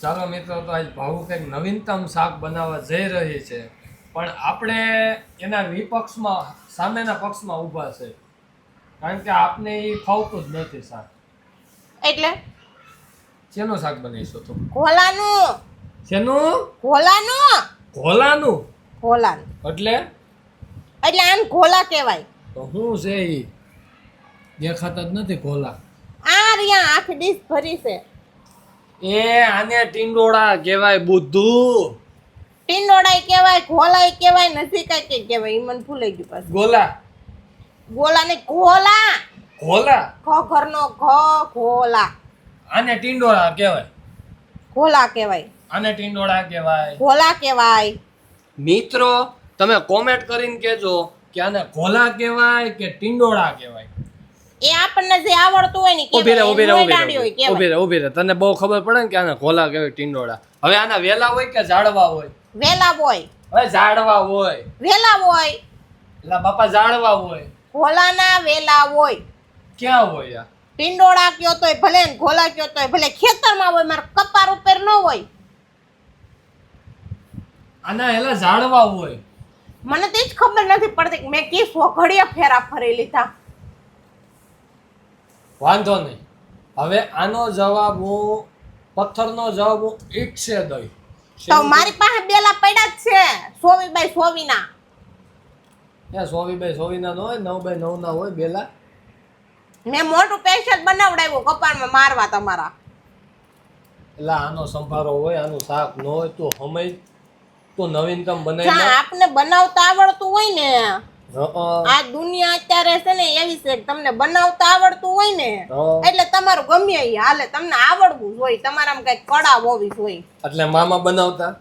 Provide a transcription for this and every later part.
ચાલો મિત્રો, તો આજ ભાવું કંઈક નવીનતમ શાક બનાવવા જઈ રહી છે, પણ આપણે એના વિપક્ષમાં સામેના પક્ષમાં ઊભા છે, કારણ કે આપને એ ફાવતું જ નથી શાક. એટલે શેનું શાક બનાવીશું તું? ઘોલાનું શેનું? ઘોલાનું ઘોલાનું. ઘોલાનું એટલે એટલે આમ ઘોલા કહેવાય. તો શું છે ઈ? દેખાતા જ નથી ઘોલા. આ રહ્યા આખી ડીશ ભરી છે. એ આને ટીંડોળા કહેવાય, બુદ્ધુ. ટીંડોળાય કહેવાય, ઘોલાય કહેવાય, નથી કાંઈ કહેવાય. ઈ મને ભૂલાઈ ગયું પાછું. ગોલા. ગોલા ને ઘોલા. ઘોલા. ઘ ઘરનો ઘ ઘોલા. આને ટીંડોળા કહેવાય. ઘોલા કહેવાય. આને ટીંડોળા કહેવાય. ઘોલા કહેવાય. મિત્રો, તમે કોમેન્ટ કરીને કહેજો કે આને ઘોલા કહેવાય કે ટીંડોળા કહેવાય. એ આપણને જે આવડતું હોય ને ઉભી રે. તને બહુ ખબર પડે ને કે આને ઘોલા કહેવાય ટીંડોળા. હવે આના વેલા હોય કે ઝાડવા હોય? વેલા હોય. હવે ઝાડવા હોય. વેલા હોય. એટલે બાપા ઝાડવા હોય. ઘોલાના વેલા હોય. ક્યાં હોય? આ ટીંડોળા કયો તોય ભલે ને ઘોલા કયો તોય ભલે, ખેતરમાં હોય, મારા કપાર ઉપર ન હોય. આના એલા ઝાડવા હોય. મને તો જ ખબર નથી પડતી કે મેં કી સોઘડિયા ફેરા ફરી લીધા. વાંધો નહીં. હવે આનો જવાબ હું પથ્થરનો જવાબ હું ઈટસે દઈ. તો મારી પાસે બેલા પડ્યા જ છે 24x24 ના. એ 24x24 ના હોય, 9x9 ના હોય બેલા. મેં મોટું પેશન્ટ બનાવડાવ્યું કપાળમાં મારવા તમારા. એટલે આનો સંભારો હોય, આનું શાક ન હોય તો સમય તો નવીનતમ બનાવી જ્યાં લે. આપને બનાવતા આવડતું હોય ને, હં. આ દુનિયા અત્યારે છે ને એવી છે કે તમને બનાવતા આવડતું હોય ને હં. એટલે તમારું ગમે એ હાલે. તમને આવડવું જોઈએ, તમારામાં કઈ કળા હોવી જોઈએ. એટલે મામા બનાવતા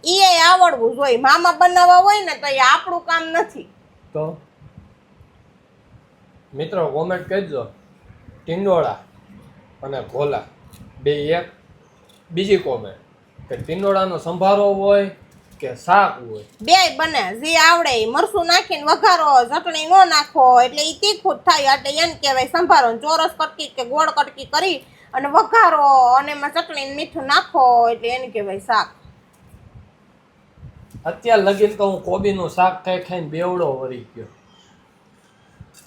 એ આવડવું જોઈએ. મામા બનાવવા હોય ને તો એ આપણું કામ નથી. તો મિત્રો કોમેન્ટ કરજો, ટીંડોળા અને ઘોલા બે એક. બીજી કોમેન્ટ કે ટીંડોળાનો સંભારો હોય કે શાક હોય. બેય બને, જે આવડે ઈ. મરચું નાખીને વઘારો, ચટણી નો નાખો એટલે ઈ તીખું જ થાય, એટલે એને કહેવાય સંભારો. ચોરસ કટકી કે ગોળ કટકી કરી અને વઘારો અને એમાં ચટણી ને મીઠું નાખો એટલે એને કહેવાય શાક. અત્યાર લગીન તો હું કોબીનું શાક ખાઈને બેવડો વળી ગયો.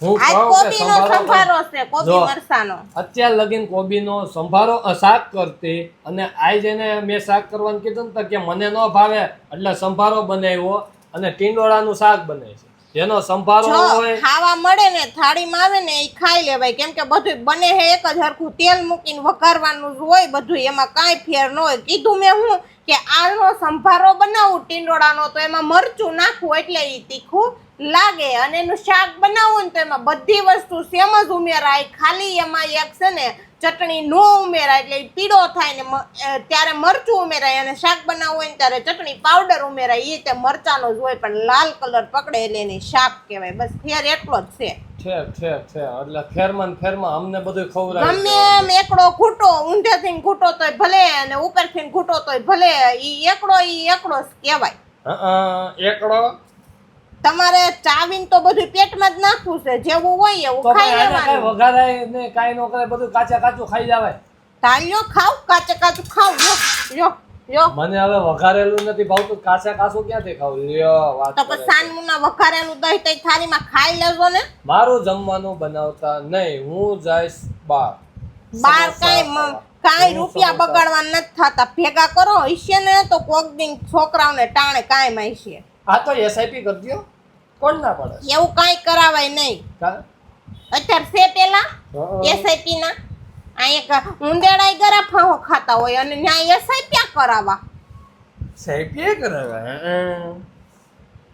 હું આજ કહું કે કોબીનો સંભારો છે, કોબી જો, મરસાનો. અત્યાર લગીન કોબીનો સંભારો શાક કરતી, અને આજ એને મેં શાક કરવાનું કીધું ને તો કે મને ન ભાવે એટલે સંભારો બનાવ્યો અને ટીંડોળાનું શાક બનાવે છે. જેનો સંભારો જો હોય ખાવા મળે ને થાળીમાં આવે ને એ ખાઈ લેવાય, કેમ કે બધું બને હે એક જ હરખું. તેલ મૂકીને વઘારવાનું જ હોય બધું, એમાં કાંઈ ફેર ન હોય. કીધું મેં હું કે આનો સંભારો બનાવું ટીંડોળાનો તો એમાં મરચું નાખવું એટલે એ તીખું લાગે, અને એનું શાક બનાવવું ને તો એમાં બધી વસ્તુ સેમ જ ઉમેરાય, ખાલી એમાં એક છે ને ચટણી નો ઉમેરાય એટલે ઈ પીળો થાય ને ત્યારે મરચું ઉમેરાય, અને શાક બનાવવું હોય ને ત્યારે ચટણી પાવડર ઉમેરાય. એ તે મરચાનો જ હોય પણ લાલ કલર પકડે એટલે એને શાક કહેવાય. બસ ફેર એટલો જ છે. છે એટલે ફેરમાં ને ફેરમાં અમને બધું ખવડાવે. ગમે એમ એકડો ઘૂંટો, ઊંધેથી ઘૂંટો તોય ભલે અને ઉપરથી ઘૂંટો તોય ભલે, ઈ એકડો જ કહેવાય. એકડો તમારે ચાવીને તો બધું પેટમાં જ નાખવું છે, જેવું હોય એવું તો ખાઈ કાંઈ લેવાનું. વઘારાય ને કાંઈ ન કરે, બધું કાચું ખાઈ જવાય. તાલ્યો ખાવ, કાચે કાચું ખાવ. યો મને હવે વઘારેલું નથી ભાવતું, કાચું ક્યાંથી ખાવું? લ્યો વાત તો કરે પછી છે. સાનમુના વઘારેલું દહીં તઈ થાળીમાં ખાઈ લેજો ને. મારું જમવાનું બનાવતા નહીં, હું જઈશ બાર કાંઈ રૂપિયા બગાડવા નથી થતા. ભેગા કરો હશે ને તો કોક દિન છોકરાઓને ટાણે કાંઈ માયશે. આ તો એસઆઈપી કરી દો, કોણ ના પડે? એવું કાંઈ કરાવાય નહીં. અત્યારે છે પેલા એસઆઈપી ના અહીંયા ઉંદેડાઈ ગરા ફાંહો ખાતા હોય અને ન્યા એસઆઈ ક્યાં કરાવવા? એસઆઈપી કરાવે?